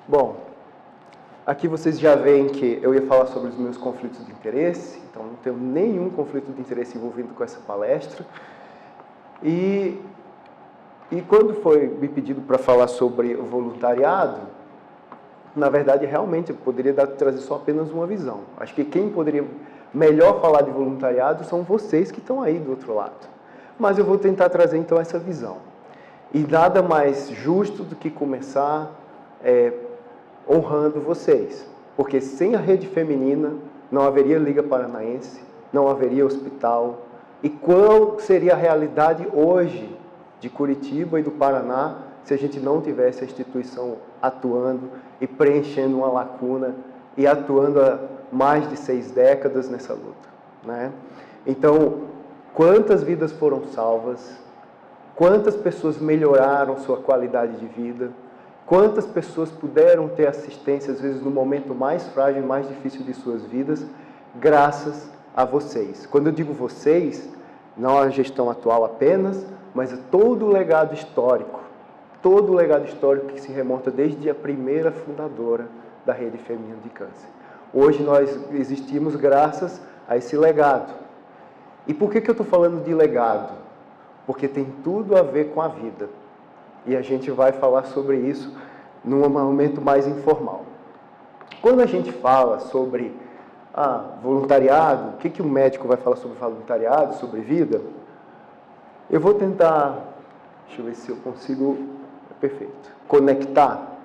Bom, aqui vocês já veem que eu ia falar sobre os meus conflitos de interesse, então não tenho nenhum conflito de interesse envolvido com essa palestra. E quando foi me pedido para falar sobre o voluntariado, na verdade, realmente, eu poderia trazer só apenas uma visão. Acho que quem poderia melhor falar de voluntariado são vocês que estão aí do outro lado. Mas eu vou tentar trazer, então, essa visão. E nada mais justo do que começar honrando vocês. Porque sem a rede feminina, não haveria Liga Paranaense, não haveria hospital. E qual seria a realidade hoje de Curitiba e do Paraná se a gente não tivesse a instituição atuando e preenchendo uma lacuna e atuando há mais de 6 décadas nessa luta, né? Então, quantas vidas foram salvas, quantas pessoas melhoraram sua qualidade de vida, quantas pessoas puderam ter assistência, às vezes, no momento mais frágil e mais difícil de suas vidas, graças a vocês. Quando eu digo vocês, não a gestão atual apenas, mas todo o legado histórico que se remonta desde a primeira fundadora da Rede Feminina de Câncer. Hoje nós existimos graças a esse legado. E por que eu estou falando de legado? Porque tem tudo a ver com a vida. E a gente vai falar sobre isso num momento mais informal. Quando a gente fala sobre voluntariado, o que o médico vai falar sobre voluntariado, sobre vida, eu vou tentar, deixa eu ver se eu consigo, perfeito, conectar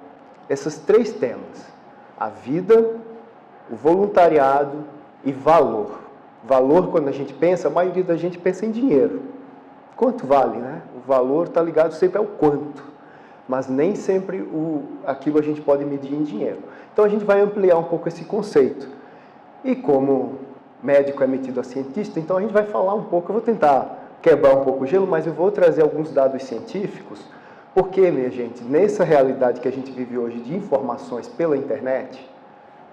esses 3 temas: a vida, o voluntariado e valor. Valor, quando a gente pensa, a maioria da gente pensa em dinheiro. Quanto vale, né? O valor está ligado sempre ao quanto, mas nem sempre aquilo a gente pode medir em dinheiro. Então a gente vai ampliar um pouco esse conceito. E como médico é metido a cientista, então a gente vai falar um pouco, eu vou tentar quebrar um pouco o gelo, mas eu vou trazer alguns dados científicos, porque, minha gente, nessa realidade que a gente vive hoje de informações pela internet,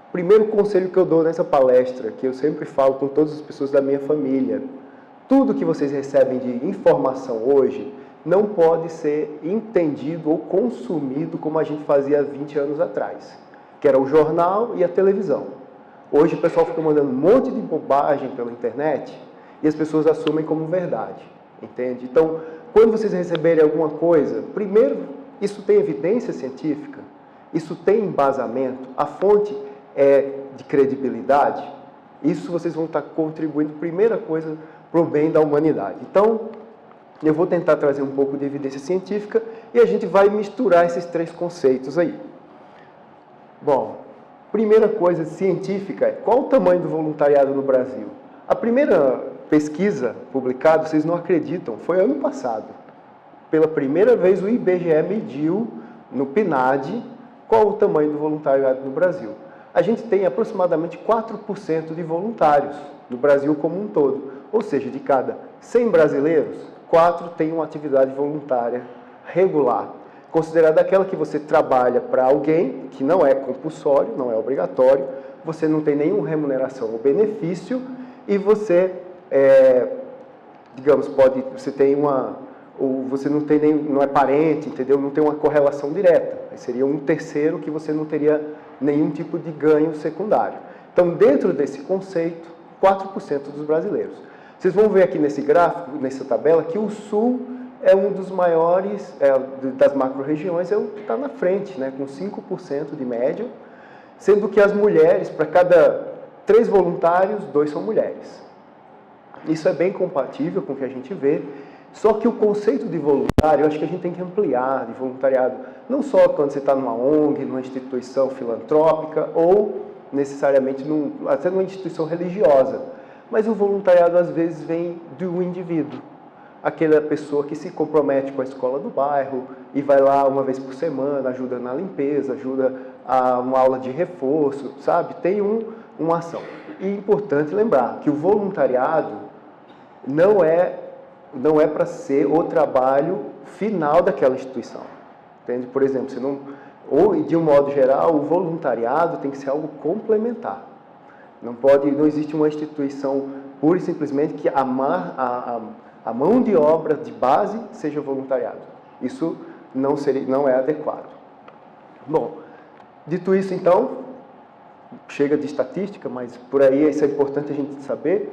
o primeiro conselho que eu dou nessa palestra, que eu sempre falo com todas as pessoas da minha família, tudo que vocês recebem de informação hoje não pode ser entendido ou consumido como a gente fazia há 20 anos atrás, que era o jornal e a televisão. Hoje o pessoal fica mandando um monte de bobagem pela internet e as pessoas assumem como verdade, entende? Então, quando vocês receberem alguma coisa, primeiro, isso tem evidência científica, isso tem embasamento, a fonte é de credibilidade, isso vocês vão estar contribuindo, primeira coisa, para o bem da humanidade. Então, eu vou tentar trazer um pouco de evidência científica e a gente vai misturar esses 3 conceitos aí. Bom, primeira coisa científica é qual o tamanho do voluntariado no Brasil? A primeira pesquisa publicada, vocês não acreditam, foi ano passado. Pela primeira vez o IBGE mediu no PNAD qual o tamanho do voluntariado no Brasil. A gente tem aproximadamente 4% de voluntários no Brasil como um todo. Ou seja, de cada 100 brasileiros, 4 têm uma atividade voluntária regular, considerada aquela que você trabalha para alguém, que não é compulsório, não é obrigatório, você não tem nenhuma remuneração ou benefício, e você, digamos, você tem ou você não tem não é parente, entendeu? Não tem uma correlação direta. Aí seria um terceiro que você não teria nenhum tipo de ganho secundário. Então, dentro desse conceito, 4% dos brasileiros. Vocês vão ver aqui nesse gráfico, nessa tabela, que o Sul é um dos maiores, das macro-regiões, está na frente, né, com 5% de média, sendo que as mulheres, para cada 3 voluntários, 2 são mulheres. Isso é bem compatível com o que a gente vê, só que o conceito de voluntário, eu acho que a gente tem que ampliar, de voluntariado, não só quando você está numa ONG, numa instituição filantrópica, ou necessariamente até numa instituição religiosa, mas o voluntariado às vezes vem do indivíduo. Aquela pessoa que se compromete com a escola do bairro e vai lá uma vez por semana, ajuda na limpeza, ajuda a uma aula de reforço, sabe? Tem uma ação. E é importante lembrar que o voluntariado não é para ser o trabalho final daquela instituição. Entende? Por exemplo, ou de um modo geral, o voluntariado tem que ser algo complementar. Não existe uma instituição pura e simplesmente que a mão de obra de base seja voluntariado. Isso não é adequado. Bom, Dito isso, então, chega de estatística, mas por aí isso é importante a gente saber.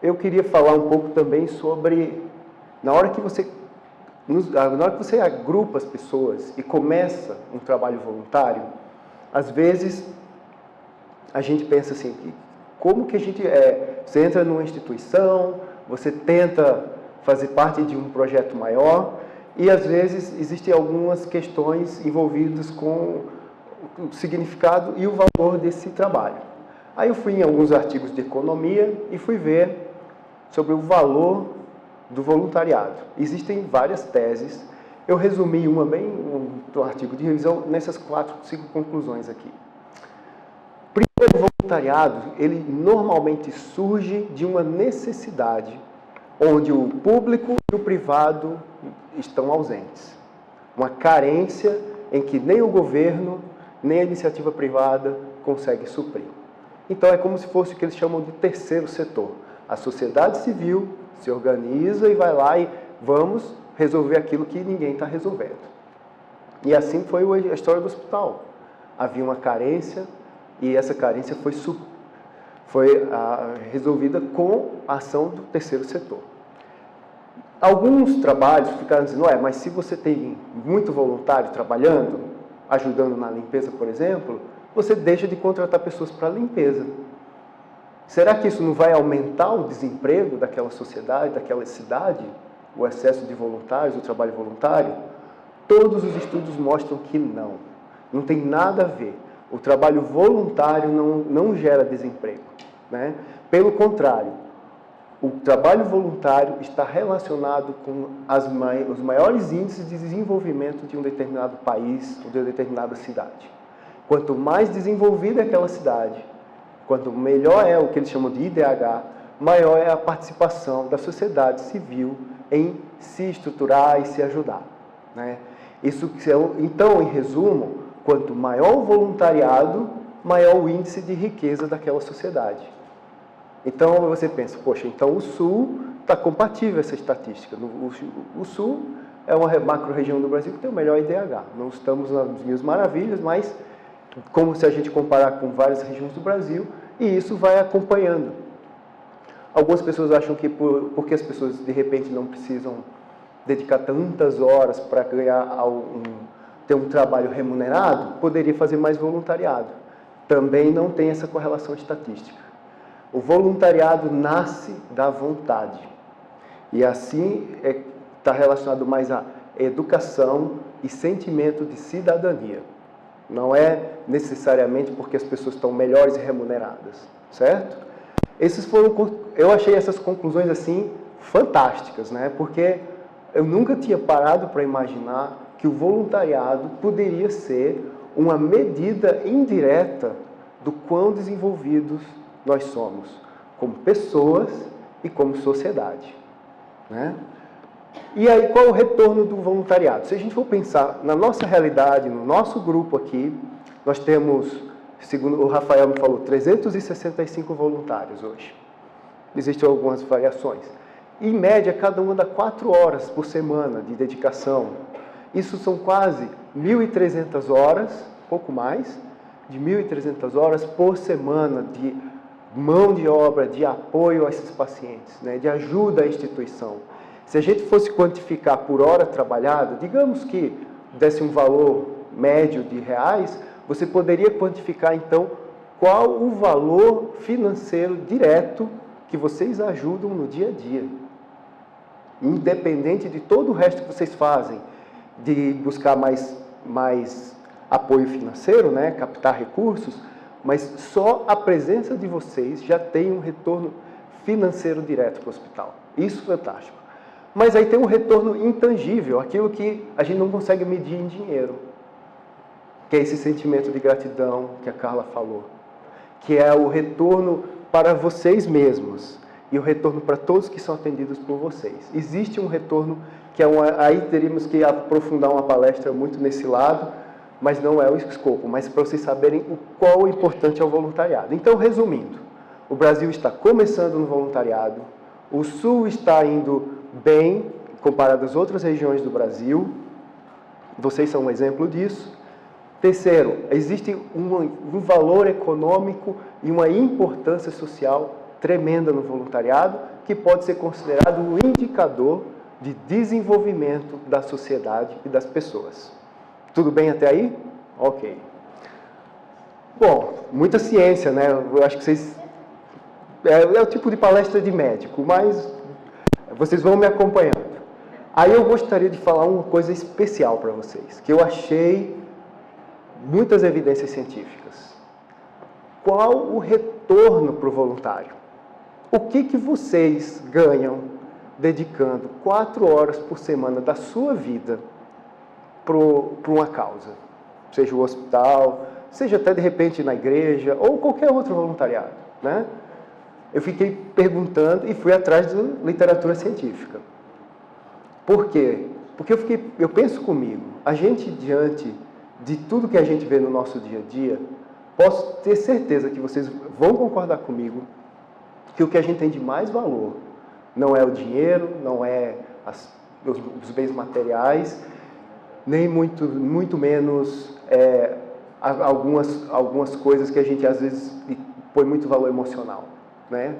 Eu queria falar um pouco também sobre, na hora que você agrupa as pessoas e começa um trabalho voluntário, às vezes a gente pensa assim, como que a gente você entra numa instituição, você tenta fazer parte de um projeto maior e às vezes existem algumas questões envolvidas com o significado e o valor desse trabalho. Aí eu fui em alguns artigos de economia e fui ver sobre o valor do voluntariado. Existem várias teses. Eu resumi uma bem um artigo de revisão nessas 4, 5 conclusões aqui. Primeiro, o voluntariado, ele normalmente surge de uma necessidade onde o público e o privado estão ausentes. Uma carência em que nem o governo, nem a iniciativa privada consegue suprir. Então é como se fosse o que eles chamam de terceiro setor. A sociedade civil se organiza e vai lá e vamos resolver aquilo que ninguém está resolvendo. E assim foi a história do hospital. Havia uma carência e essa carência foi resolvida com a ação do terceiro setor. Alguns trabalhos ficaram dizendo, mas se você tem muito voluntário trabalhando, ajudando na limpeza, por exemplo, você deixa de contratar pessoas para a limpeza. Será que isso não vai aumentar o desemprego daquela sociedade, daquela cidade? O excesso de voluntários, o trabalho voluntário? Todos os estudos mostram que não. Não tem nada a ver. O trabalho voluntário não gera desemprego, né? Pelo contrário, o trabalho voluntário está relacionado com os maiores índices de desenvolvimento de um determinado país ou de uma determinada cidade. Quanto mais desenvolvida é aquela cidade, quanto melhor é o que eles chamam de IDH, maior é a participação da sociedade civil em se estruturar e se ajudar, né? Então, em resumo, quanto maior o voluntariado, maior o índice de riqueza daquela sociedade. Então você pensa, poxa, então o Sul está compatível essa estatística. O Sul é uma macro-região do Brasil que tem o melhor IDH. Não estamos nas mil maravilhas, mas como se a gente comparar com várias regiões do Brasil, e isso vai acompanhando. Algumas pessoas acham que porque as pessoas de repente não precisam dedicar tantas horas para ter um trabalho remunerado, poderia fazer mais voluntariado. Também não tem essa correlação estatística. O voluntariado nasce da vontade. E assim está relacionado mais à educação e sentimento de cidadania. Não é necessariamente porque as pessoas estão melhores remuneradas, certo? Eu achei essas conclusões assim fantásticas, né? Porque eu nunca tinha parado para imaginar que o voluntariado poderia ser uma medida indireta do quão desenvolvidos nós somos, como pessoas e como sociedade, né? E aí, qual é o retorno do voluntariado? Se a gente for pensar na nossa realidade, no nosso grupo aqui, nós temos, segundo o Rafael me falou, 365 voluntários hoje. Existem algumas variações. Em média, cada uma dá 4 horas por semana de dedicação. Isso são quase 1.300 horas, pouco mais, de 1.300 horas por semana de mão de obra, de apoio a esses pacientes, né, de ajuda à instituição. Se a gente fosse quantificar por hora trabalhada, digamos que desse um valor médio de reais, você poderia quantificar, então, qual o valor financeiro direto que vocês ajudam no dia a dia. Independente de todo o resto que vocês fazem, de buscar mais apoio financeiro, né, captar recursos, mas só a presença de vocês já tem um retorno financeiro direto para o hospital. Isso é fantástico. Mas aí tem um retorno intangível, aquilo que a gente não consegue medir em dinheiro, que é esse sentimento de gratidão que a Carla falou, que é o retorno para vocês mesmos e o retorno para todos que são atendidos por vocês. Existe um retorno que aí teríamos que aprofundar uma palestra muito nesse lado, mas não é o escopo, mas para vocês saberem o qual é importante é o voluntariado. Então, resumindo, o Brasil está começando no voluntariado, o Sul está indo bem comparado às outras regiões do Brasil, vocês são um exemplo disso. Terceiro, existe um valor econômico e uma importância social tremenda no voluntariado, que pode ser considerado um indicador de desenvolvimento da sociedade e das pessoas. Tudo bem até aí? Ok. Bom, muita ciência, né? Eu acho que vocês... É o tipo de palestra de médico, mas vocês vão me acompanhando. Aí eu gostaria de falar uma coisa especial para vocês, que eu achei muitas evidências científicas. Qual o retorno para o voluntário? O que vocês ganham dedicando 4 horas por semana da sua vida para uma causa? Seja o hospital, seja até de repente na igreja, ou qualquer outro voluntariado, né? Eu fiquei perguntando e fui atrás de literatura científica. Por quê? Porque eu penso comigo, a gente, diante de tudo que a gente vê no nosso dia a dia, posso ter certeza que vocês vão concordar comigo que o que a gente tem de mais valor não é o dinheiro, não é os bens materiais, nem muito menos algumas coisas que a gente às vezes põe muito valor emocional, né?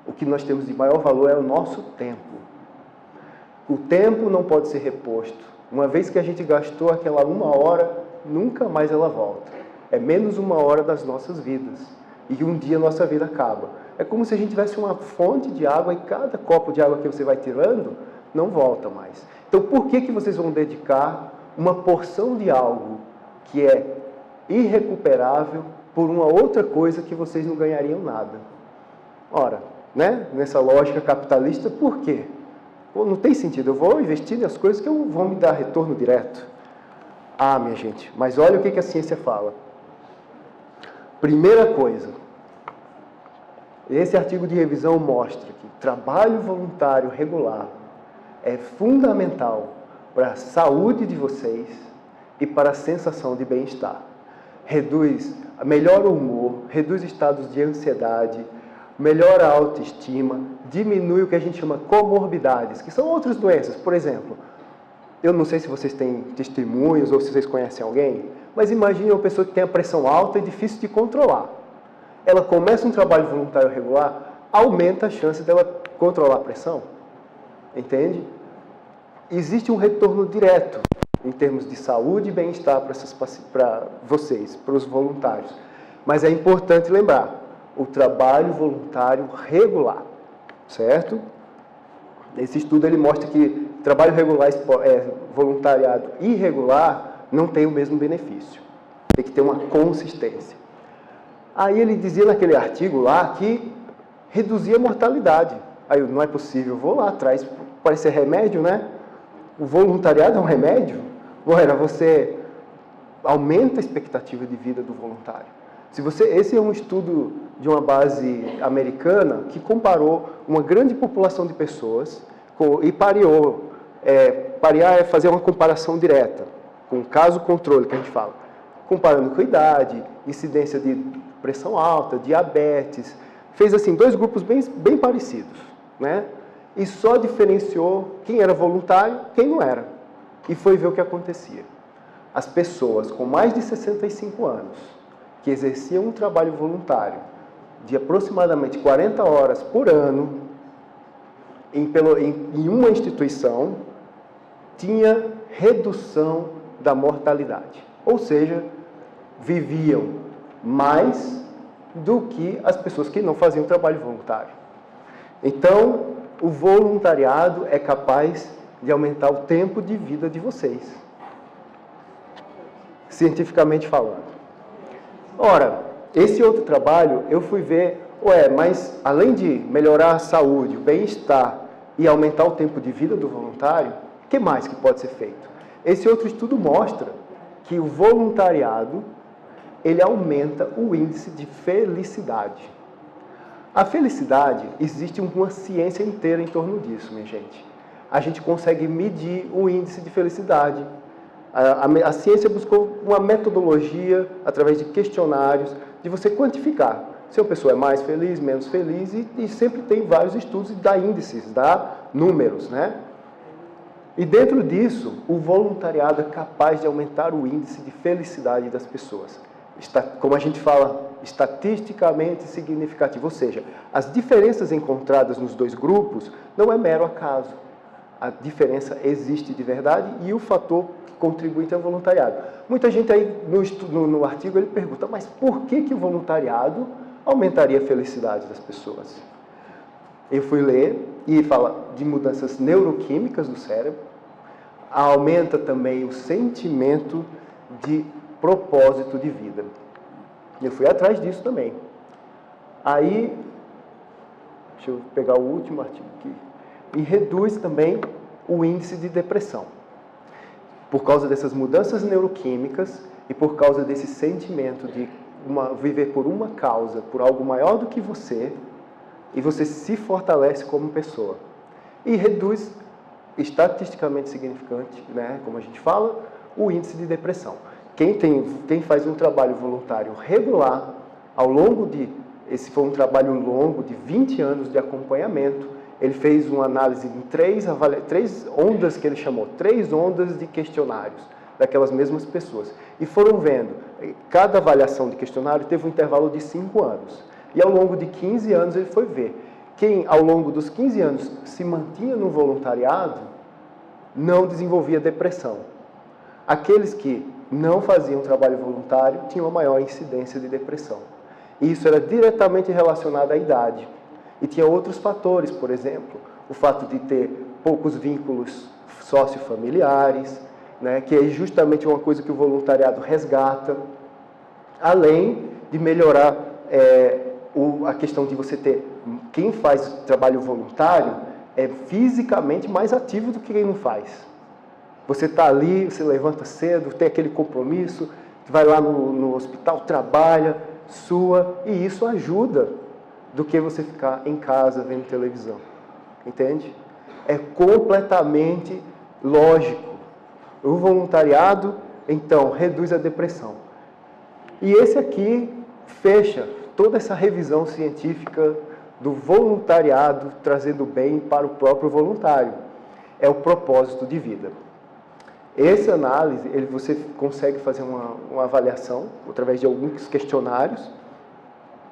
O que nós temos de maior valor é o nosso tempo. O tempo não pode ser reposto. Uma vez que a gente gastou aquela 1 hora, nunca mais ela volta. É menos 1 hora das nossas vidas. E um dia a nossa vida acaba. É como se a gente tivesse uma fonte de água e cada copo de água que você vai tirando, não volta mais. Então, por que vocês vão dedicar uma porção de algo que é irrecuperável por uma outra coisa que vocês não ganhariam nada? Ora, né? Nessa lógica capitalista, por quê? Pô, não tem sentido, eu vou investir nas coisas que vão me dar retorno direto. Ah, minha gente, mas olha o que a ciência fala. Primeira coisa, esse artigo de revisão mostra que trabalho voluntário regular é fundamental para a saúde de vocês e para a sensação de bem-estar. Melhora o humor, reduz estados de ansiedade, melhora a autoestima, diminui o que a gente chama comorbidades, que são outras doenças. Por exemplo, eu não sei se vocês têm testemunhos ou se vocês conhecem alguém, mas imagine uma pessoa que tem a pressão alta e difícil de controlar. Ela começa um trabalho voluntário regular, aumenta a chance dela controlar a pressão. Entende? Existe um retorno direto em termos de saúde e bem-estar para vocês, para os voluntários. Mas é importante lembrar, o trabalho voluntário regular, certo? Esse estudo ele mostra que trabalho regular, voluntariado irregular não tem o mesmo benefício. Tem que ter uma consistência. Aí ele dizia naquele artigo lá que reduzia a mortalidade. Aí não é possível, vou lá atrás, parece ser remédio, né? O voluntariado é um remédio? Ora, você aumenta a expectativa de vida do voluntário. Esse é um estudo de uma base americana que comparou uma grande população de pessoas e pareou. Parear é fazer uma comparação direta, com caso controle que a gente fala. Comparando com idade, incidência de pressão alta, diabetes. Fez assim 2 grupos bem parecidos, né? E só diferenciou quem era voluntário e quem não era. E foi ver o que acontecia. As pessoas com mais de 65 anos, que exerciam um trabalho voluntário de aproximadamente 40 horas por ano em uma instituição, tinha redução da mortalidade. Ou seja, viviam mais do que as pessoas que não faziam trabalho voluntário. Então, o voluntariado é capaz de aumentar o tempo de vida de vocês, cientificamente falando. Ora, esse outro trabalho, eu fui ver, mas além de melhorar a saúde, o bem-estar e aumentar o tempo de vida do voluntário, o que mais que pode ser feito? Esse outro estudo mostra que o voluntariado, ele aumenta o índice de felicidade. A felicidade, existe uma ciência inteira em torno disso, minha gente. A gente consegue medir o índice de felicidade. A ciência buscou uma metodologia, através de questionários, de você quantificar se uma pessoa é mais feliz, menos feliz, e sempre tem vários estudos e dá índices, dá números, né? E dentro disso, o voluntariado é capaz de aumentar o índice de felicidade das pessoas. Como a gente fala, estatisticamente significativo. Ou seja, as diferenças encontradas nos dois grupos não é mero acaso. A diferença existe de verdade e o fator que contribui é o voluntariado. Muita gente aí no artigo ele pergunta, mas por que o voluntariado aumentaria a felicidade das pessoas? Eu fui ler e fala de mudanças neuroquímicas do cérebro, aumenta também o sentimento de propósito de vida. Eu fui atrás disso também. Aí, deixa eu pegar o último artigo aqui. E reduz também o índice de depressão. Por causa dessas mudanças neuroquímicas e por causa desse sentimento de viver por uma causa, por algo maior do que você, e você se fortalece como pessoa. E reduz, estatisticamente significante, né, como a gente fala, o índice de depressão. Quem faz um trabalho voluntário regular, esse foi um trabalho longo de 20 anos de acompanhamento, ele fez uma análise em três ondas que ele chamou, 3 ondas de questionários daquelas mesmas pessoas. E foram vendo, cada avaliação de questionário teve um intervalo de 5 anos. E ao longo de 15 anos ele foi ver. Quem ao longo dos 15 anos se mantinha no voluntariado, não desenvolvia depressão. Aqueles que não faziam trabalho voluntário tinham uma maior incidência de depressão. E isso era diretamente relacionado à idade. E tinha outros fatores, por exemplo, o fato de ter poucos vínculos sociofamiliares, né, que é justamente uma coisa que o voluntariado resgata, além de melhorar a questão de você ter... Quem faz trabalho voluntário é fisicamente mais ativo do que quem não faz. Você está ali, você levanta cedo, tem aquele compromisso, vai lá no hospital, trabalha, sua, e isso ajuda do que você ficar em casa vendo televisão. Entende? É completamente lógico. O voluntariado, então, reduz a depressão. E esse aqui fecha toda essa revisão científica do voluntariado, trazendo bem para o próprio voluntário. É o propósito de vida. Essa análise, você consegue fazer uma avaliação através de alguns questionários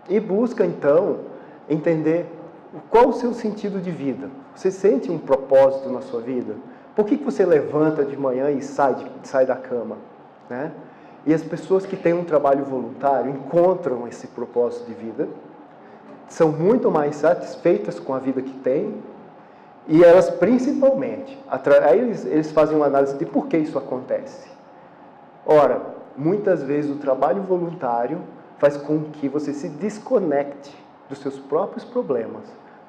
e busca, então, entender qual o seu sentido de vida. Você sente um propósito na sua vida? Por que você levanta de manhã e sai da cama? Né? E as pessoas que têm um trabalho voluntário encontram esse propósito de vida, são muito mais satisfeitas com a vida que têm, e elas principalmente, aí eles fazem uma análise de por que isso acontece. Ora, muitas vezes o trabalho voluntário faz com que você se desconecte dos seus próprios problemas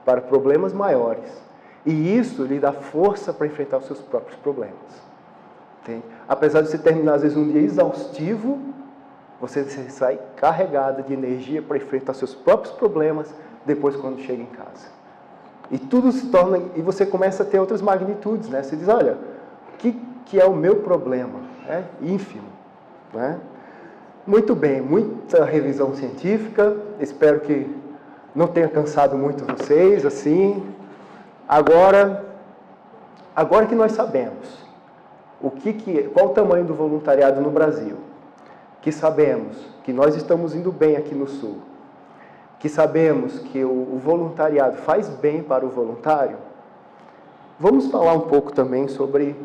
para problemas maiores. E isso lhe dá força para enfrentar os seus próprios problemas. Entende? Apesar de você terminar, às vezes, um dia exaustivo, você sai carregada de energia para enfrentar seus próprios problemas depois quando chega em casa. E tudo se torna... E você começa a ter outras magnitudes, né? Você diz, olha, o que é o meu problema? É ínfimo, né? Muito bem, muita revisão científica. Espero que não tenha cansado muito vocês, assim. Agora que nós sabemos qual o tamanho do voluntariado no Brasil, que sabemos que nós estamos indo bem aqui no Sul, que sabemos que o voluntariado faz bem para o voluntário, vamos falar um pouco também sobre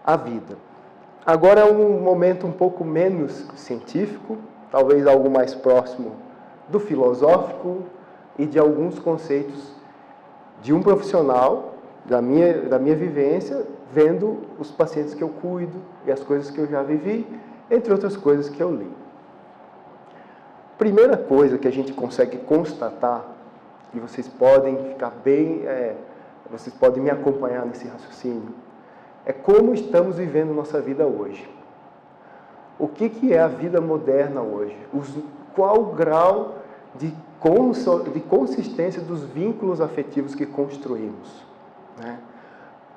a vida. Agora é um momento um pouco menos científico, talvez algo mais próximo do filosófico e de alguns conceitos de um profissional, da minha vivência, vendo os pacientes que eu cuido e as coisas que eu já vivi, entre outras coisas que eu li. Primeira coisa que a gente consegue constatar, e vocês podem ficar bem, vocês podem me acompanhar nesse raciocínio, é como estamos vivendo nossa vida hoje. O que é a vida moderna hoje? Qual o grau de consistência dos vínculos afetivos que construímos? Né?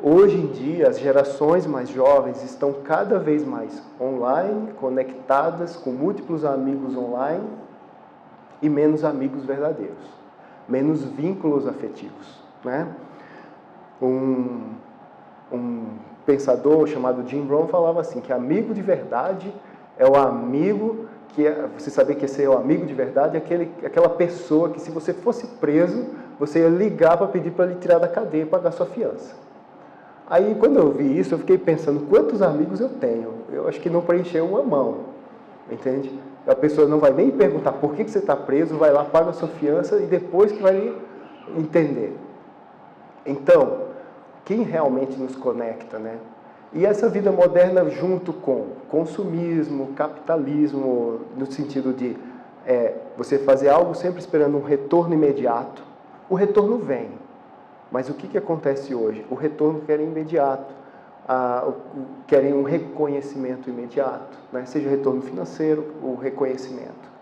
Hoje em dia, as gerações mais jovens estão cada vez mais online, conectadas com múltiplos amigos online e menos amigos verdadeiros, menos vínculos afetivos. Né? um pensador chamado Jim Rohn falava assim, que amigo de verdade é o amigo que você saber que esse é o amigo de verdade, é aquela pessoa que se você fosse preso, você ia ligar para pedir para ele tirar da cadeia e pagar sua fiança. Aí, quando eu vi isso, eu fiquei pensando, quantos amigos eu tenho? Eu acho que não preencheu uma mão, entende? A pessoa não vai nem perguntar por que você está preso, vai lá, paga a sua fiança e depois que vai entender. Então, quem realmente nos conecta, né? E essa vida moderna junto com consumismo, capitalismo, no sentido de você fazer algo sempre esperando um retorno imediato, o retorno vem. Mas o que acontece hoje? O retorno quer imediato, querem um reconhecimento imediato, né? Seja retorno financeiro ou reconhecimento.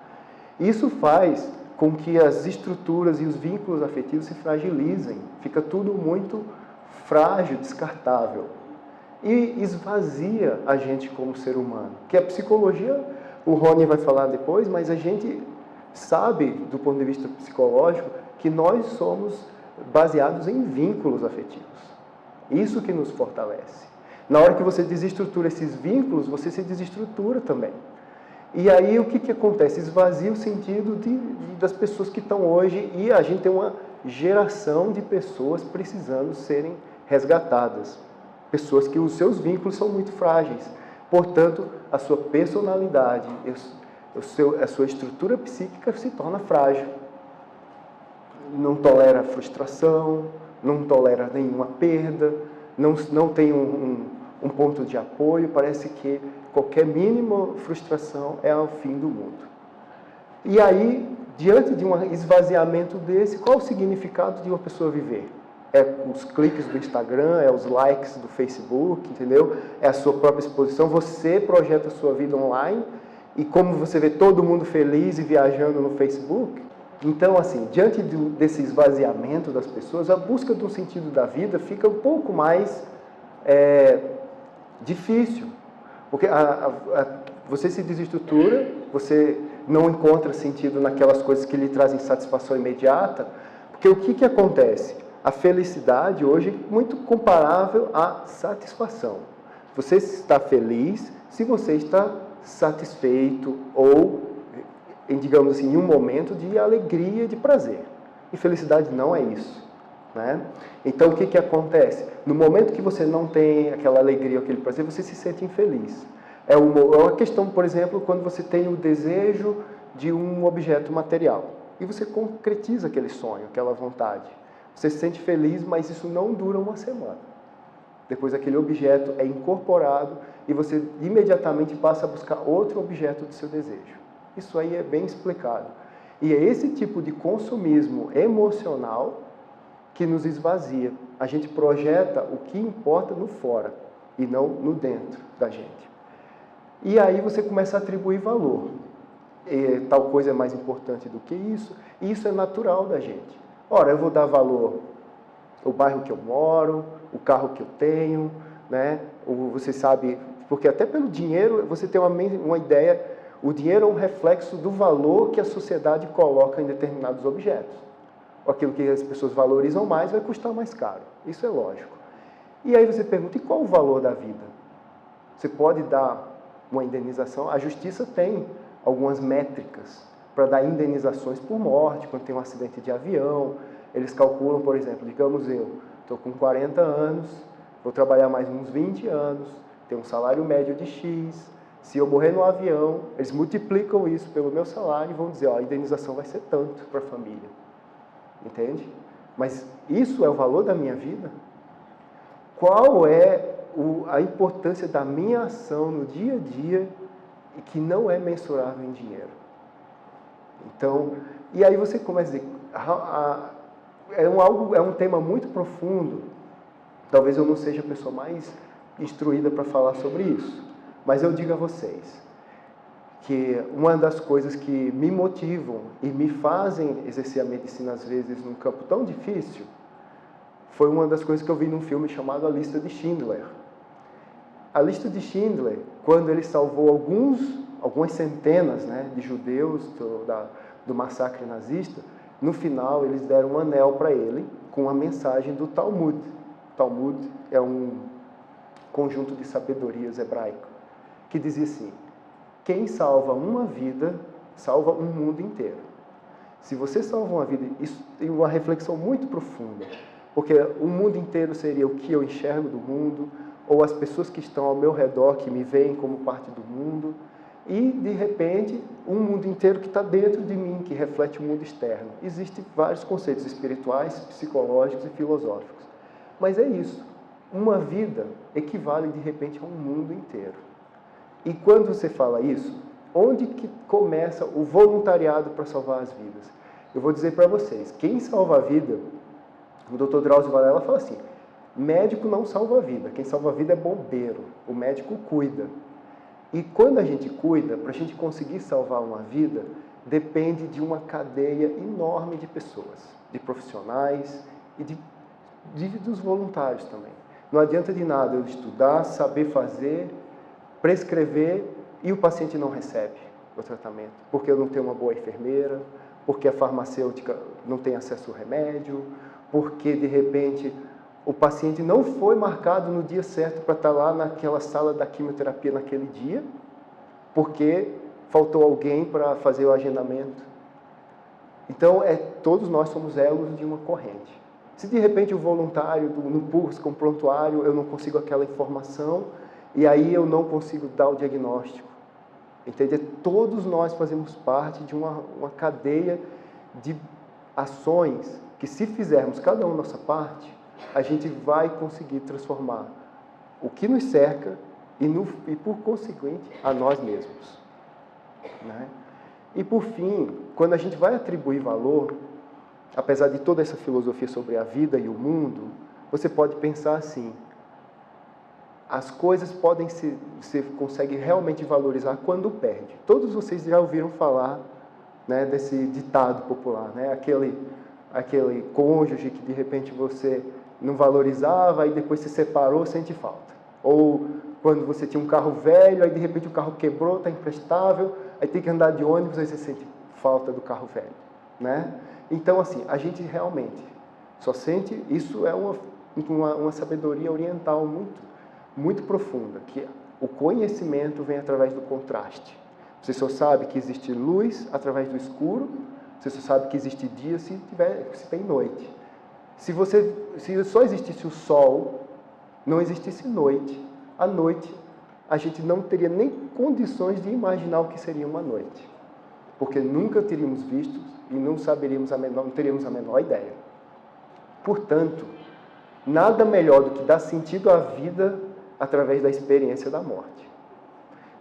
Isso faz com que as estruturas e os vínculos afetivos se fragilizem, fica tudo muito frágil, descartável. E esvazia a gente como ser humano. Que a psicologia, o Rony vai falar depois, mas a gente sabe, do ponto de vista psicológico, que nós somos baseados em vínculos afetivos. Isso que nos fortalece. Na hora que você desestrutura esses vínculos, você se desestrutura também. E aí o que acontece? Esvazia o sentido das pessoas que estão hoje, e a gente tem uma geração de pessoas precisando serem resgatadas. Pessoas que os seus vínculos são muito frágeis. Portanto, a sua personalidade, a sua estrutura psíquica se torna frágil. Não tolera frustração, não tolera nenhuma perda, não tem um ponto de apoio. Parece que qualquer mínima frustração é o fim do mundo. E aí, diante de um esvaziamento desse, qual o significado de uma pessoa viver? É os cliques do Instagram, é os likes do Facebook, entendeu? É a sua própria exposição. Você projeta a sua vida online e como você vê todo mundo feliz e viajando no Facebook. Então, assim, diante desse esvaziamento das pessoas, a busca do sentido da vida fica um pouco mais difícil. Porque você se desestrutura, você não encontra sentido naquelas coisas que lhe trazem satisfação imediata. Porque o que acontece? A felicidade hoje é muito comparável à satisfação. Você está feliz se você está satisfeito ou, digamos assim, em um momento de alegria, de prazer. E felicidade não é isso, né? Então, o que acontece? No momento que você não tem aquela alegria, aquele prazer, você se sente infeliz. É uma questão, por exemplo, quando você tem o desejo de um objeto material e você concretiza aquele sonho, aquela vontade. Você se sente feliz, mas isso não dura uma semana. Depois aquele objeto é incorporado e você imediatamente passa a buscar outro objeto do seu desejo. Isso aí é bem explicado. E é esse tipo de consumismo emocional que nos esvazia. A gente projeta o que importa no fora e não no dentro da gente. E aí você começa a atribuir valor. Tal coisa é mais importante do que isso. E isso é natural da gente. Ora, eu vou dar valor ao bairro que eu moro, o carro que eu tenho, né? Você sabe, porque até pelo dinheiro você tem uma ideia, o dinheiro é um reflexo do valor que a sociedade coloca em determinados objetos. Aquilo que as pessoas valorizam mais vai custar mais caro, isso é lógico. E aí você pergunta, e qual o valor da vida? Você pode dar uma indenização, a justiça tem algumas métricas para dar indenizações por morte, quando tem um acidente de avião. Eles calculam, por exemplo, digamos eu estou com 40 anos, vou trabalhar mais uns 20 anos, tenho um salário médio de X, se eu morrer no avião, eles multiplicam isso pelo meu salário e vão dizer, ó, a indenização vai ser tanto para a família. Entende? Mas isso é o valor da minha vida? Qual é a importância da minha ação no dia a dia e que não é mensurável em dinheiro? Então, e aí você começa a dizer, é um tema muito profundo. Talvez eu não seja a pessoa mais instruída para falar sobre isso, mas eu digo a vocês que uma das coisas que me motivam e me fazem exercer a medicina às vezes num campo tão difícil foi uma das coisas que eu vi num filme chamado A Lista de Schindler. A Lista de Schindler, quando ele salvou algumas centenas, né, de judeus do massacre nazista, no final eles deram um anel para ele com a mensagem do Talmud. O Talmud é um conjunto de sabedorias hebraico, que dizia assim: quem salva uma vida, salva um mundo inteiro. Se você salva uma vida, isso tem uma reflexão muito profunda, porque o mundo inteiro seria o que eu enxergo do mundo, ou as pessoas que estão ao meu redor, que me veem como parte do mundo, e, de repente, um mundo inteiro que está dentro de mim, que reflete o mundo externo. Existem vários conceitos espirituais, psicológicos e filosóficos. Mas é isso. Uma vida equivale, de repente, a um mundo inteiro. E quando você fala isso, onde que começa o voluntariado para salvar as vidas? Eu vou dizer para vocês, quem salva a vida, o Dr. Drauzio Varela fala assim: médico não salva a vida, quem salva a vida é bombeiro, o médico cuida. E quando a gente cuida, para a gente conseguir salvar uma vida, depende de uma cadeia enorme de pessoas, de profissionais e dos voluntários também. Não adianta de nada eu estudar, saber fazer, prescrever e o paciente não recebe o tratamento, porque eu não tenho uma boa enfermeira, porque a farmacêutica não tem acesso ao remédio, porque de repente o paciente não foi marcado no dia certo para estar lá naquela sala da quimioterapia naquele dia, porque faltou alguém para fazer o agendamento. Então, todos nós somos elos de uma corrente. Se de repente o voluntário no PURS com prontuário, eu não consigo aquela informação, e aí eu não consigo dar o diagnóstico. Entende? Todos nós fazemos parte de uma cadeia de ações que, se fizermos cada um a nossa parte, a gente vai conseguir transformar o que nos cerca e por conseguinte, a nós mesmos. Né? E, por fim, quando a gente vai atribuir valor, apesar de toda essa filosofia sobre a vida e o mundo, você pode pensar assim: as coisas podem ser, você consegue realmente valorizar quando perde. Todos vocês já ouviram falar, né, desse ditado popular, né? Aquele cônjuge que de repente você não valorizava e depois se separou, sente falta. Ou quando você tinha um carro velho, aí de repente o carro quebrou, está imprestável, aí tem que andar de ônibus, aí você sente falta do carro velho, né? Então, assim, a gente realmente só sente, isso é uma sabedoria oriental muito profunda, que o conhecimento vem através do contraste. Você só sabe que existe luz através do escuro, você só sabe que existe dia se tem noite. Se só existisse o sol, não existisse noite, a noite, a gente não teria nem condições de imaginar o que seria uma noite, porque nunca teríamos visto e não teríamos a menor ideia. Portanto, nada melhor do que dar sentido à vida através da experiência da morte.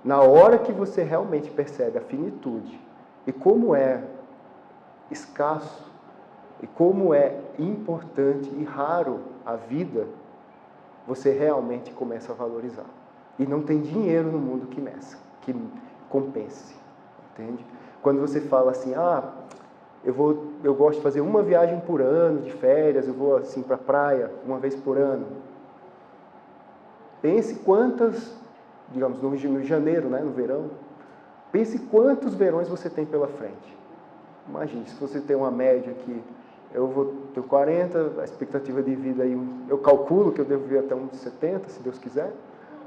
Na hora que você realmente percebe a finitude e como é escasso e como é importante e raro a vida, você realmente começa a valorizar. E não tem dinheiro no mundo que compense, entende? Quando você fala assim: eu gosto de fazer uma viagem por ano de férias, eu vou assim para a praia uma vez por ano. Pense quantas, digamos, no janeiro, né, no verão, pense quantos verões você tem pela frente. Imagine, se você tem uma média que eu vou ter 40, a expectativa de vida aí, eu calculo que eu devo viver até uns 70, se Deus quiser,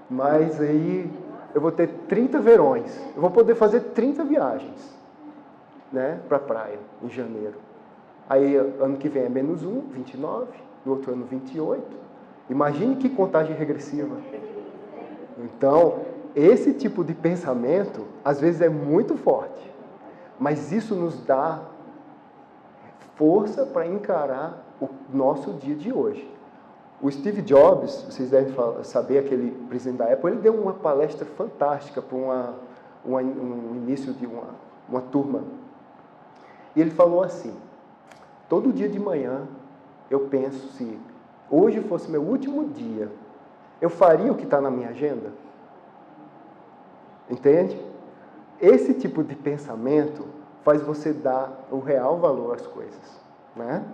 mas aí eu vou ter 30 verões, eu vou poder fazer 30 viagens, né, para a praia, em janeiro. Aí, ano que vem é -1, 29, no outro ano 28. Imagine que contagem regressiva. Então, esse tipo de pensamento, às vezes é muito forte, mas isso nos dá força para encarar o nosso dia de hoje. O Steve Jobs, vocês devem saber, aquele presidente da Apple, ele deu uma palestra fantástica para um início de uma turma. E ele falou assim: todo dia de manhã eu penso, se hoje fosse meu último dia, eu faria o que está na minha agenda? Entende? Esse tipo de pensamento faz você dar o real valor às coisas, né?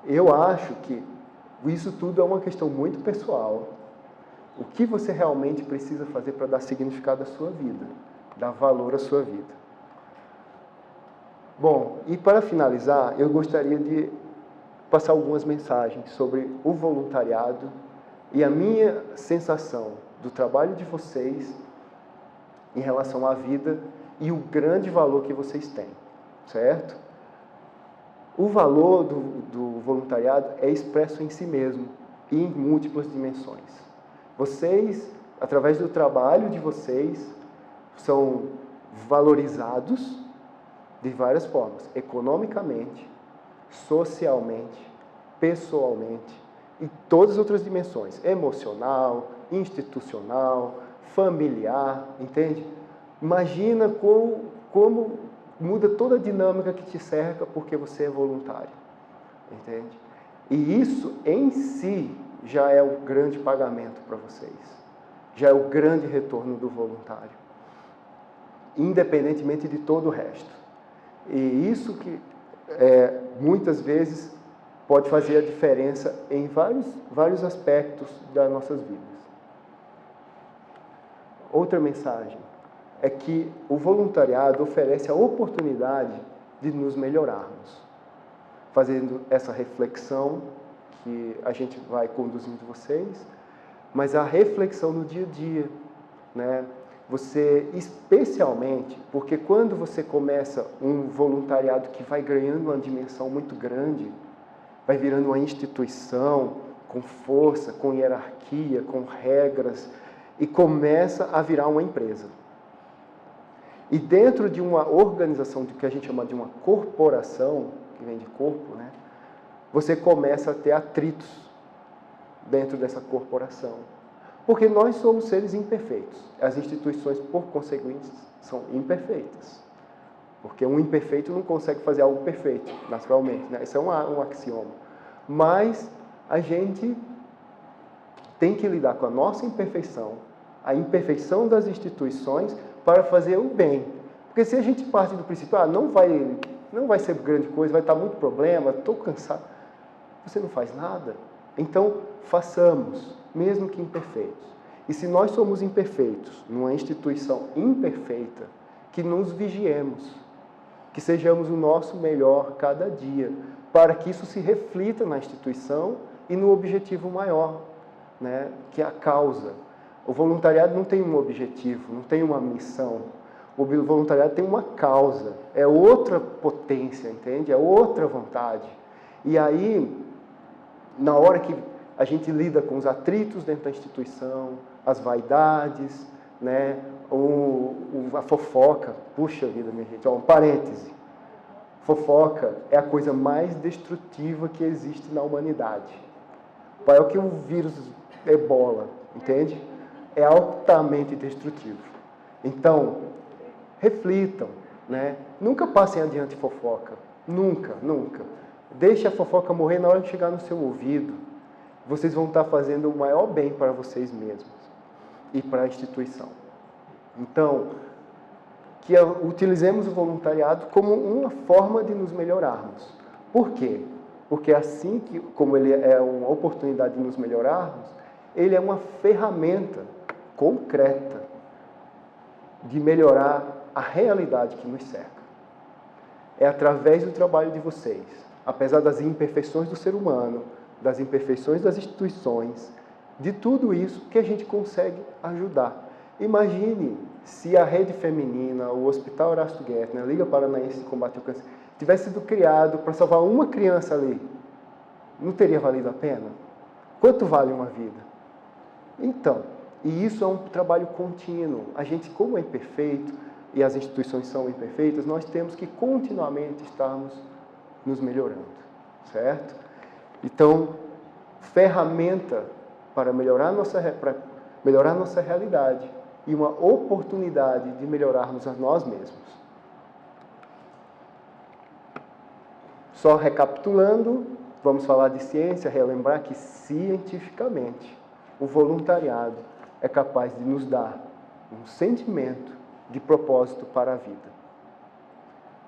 Eu acho que isso tudo é uma questão muito pessoal. O que você realmente precisa fazer para dar significado à sua vida, dar valor à sua vida. Bom, e para finalizar, eu gostaria de passar algumas mensagens sobre o voluntariado E a minha sensação do trabalho de vocês em relação à vida e o grande valor que vocês têm, certo? O valor do voluntariado é expresso em si mesmo e em múltiplas dimensões. Vocês, através do trabalho de vocês, são valorizados de várias formas, economicamente, socialmente, pessoalmente, e todas as outras dimensões, emocional, institucional, familiar, entende? Imagina como muda toda a dinâmica que te cerca porque você é voluntário, entende? E isso em si já é o grande pagamento para vocês, já é o grande retorno do voluntário, independentemente de todo o resto. E isso que muitas vezes pode fazer a diferença em vários aspectos das nossas vidas. Outra mensagem é que o voluntariado oferece a oportunidade de nos melhorarmos, fazendo essa reflexão que a gente vai conduzindo vocês, mas a reflexão no dia a dia, né? Você, especialmente, porque quando você começa um voluntariado que vai ganhando uma dimensão muito grande, vai virando uma instituição com força, com hierarquia, com regras, e começa a virar uma empresa. E dentro de uma organização que a gente chama de uma corporação, que vem de corpo, né? Você começa a ter atritos dentro dessa corporação. Porque nós somos seres imperfeitos. As instituições, por conseguinte, são imperfeitas. Porque um imperfeito não consegue fazer algo perfeito, naturalmente, né? Isso é um axioma. Mas a gente tem que lidar com a nossa imperfeição, a imperfeição das instituições, para fazer o bem. Porque se a gente parte do princípio, não vai ser grande coisa, vai estar muito problema, estou cansado, você não faz nada. Então, façamos, mesmo que imperfeitos. E se nós somos imperfeitos, numa instituição imperfeita, que nos vigiemos, que sejamos o nosso melhor cada dia, para que isso se reflita na instituição e no objetivo maior, né, que é a causa. O voluntariado não tem um objetivo, não tem uma missão. O voluntariado tem uma causa, é outra potência, entende? É outra vontade. E aí, na hora que a gente lida com os atritos dentro da instituição, as vaidades, né, a fofoca, puxa vida, minha gente, um parêntese. Fofoca é a coisa mais destrutiva que existe na humanidade. Maior que o vírus Ebola, entende? É altamente destrutivo. Então, reflitam, né? Nunca passem adiante fofoca. Nunca, nunca. Deixe a fofoca morrer na hora de chegar no seu ouvido. Vocês vão estar fazendo o maior bem para vocês mesmos e para a instituição. Então, que utilizemos o voluntariado como uma forma de nos melhorarmos. Por quê? Porque assim como ele é uma oportunidade de nos melhorarmos, ele é uma ferramenta concreta de melhorar a realidade que nos cerca. É através do trabalho de vocês, apesar das imperfeições do ser humano, das imperfeições das instituições, de tudo isso que a gente consegue ajudar. Imagine se a Rede Feminina, o Hospital Horácio Guertner, a Liga Paranaense de Combate ao Câncer, tivesse sido criado para salvar uma criança ali, não teria valido a pena? Quanto vale uma vida? Então, e isso é um trabalho contínuo. A gente, como é imperfeito, e as instituições são imperfeitas, nós temos que continuamente estarmos nos melhorando, certo? Então, ferramenta para melhorar nossa realidade e uma oportunidade de melhorarmos a nós mesmos. Só recapitulando, vamos falar de ciência, relembrar que cientificamente o voluntariado é capaz de nos dar um sentimento de propósito para a vida.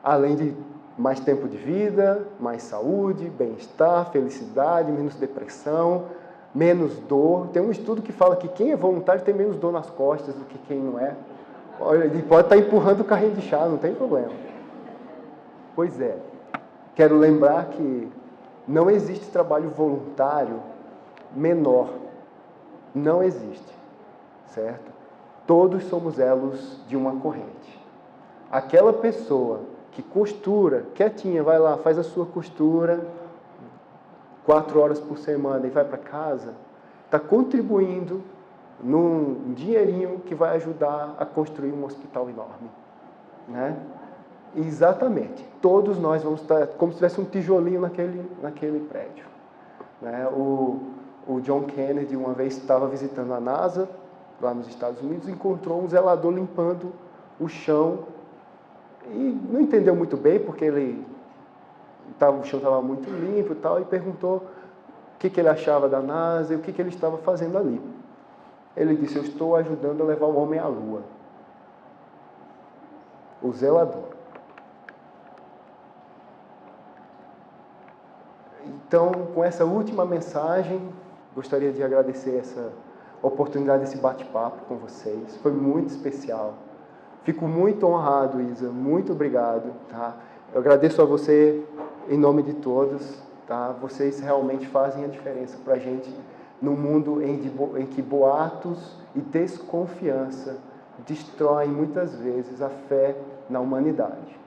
Além de mais tempo de vida, mais saúde, bem-estar, felicidade, menos depressão, menos dor. Tem um estudo que fala que quem é voluntário tem menos dor nas costas do que quem não é. Olha, ele pode estar empurrando o carrinho de chá, não tem problema. Pois é. Quero lembrar que não existe trabalho voluntário menor não existe, certo? Todos somos elos de uma corrente. Aquela pessoa que costura, quietinha, vai lá, faz a sua costura 4 horas por semana e vai para casa, está contribuindo num dinheirinho que vai ajudar a construir um hospital enorme, né? Exatamente. Todos nós vamos estar como se tivesse um tijolinho naquele prédio, né? O John Kennedy uma vez estava visitando a NASA lá nos Estados Unidos, encontrou um zelador limpando o chão e não entendeu muito bem porque o chão estava muito limpo e tal, e perguntou o que ele achava da NASA e o que ele estava fazendo ali. Ele disse: eu estou ajudando a levar o homem à Lua. O zelador. Então, com essa última mensagem, gostaria de agradecer essa oportunidade desse bate-papo com vocês. Foi muito especial. Fico muito honrado, Isa. Muito obrigado. Tá? Eu agradeço a você em nome de todos. Tá? Vocês realmente fazem a diferença para a gente num mundo em que boatos e desconfiança destroem muitas vezes a fé na humanidade.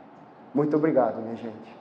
Muito obrigado, minha gente.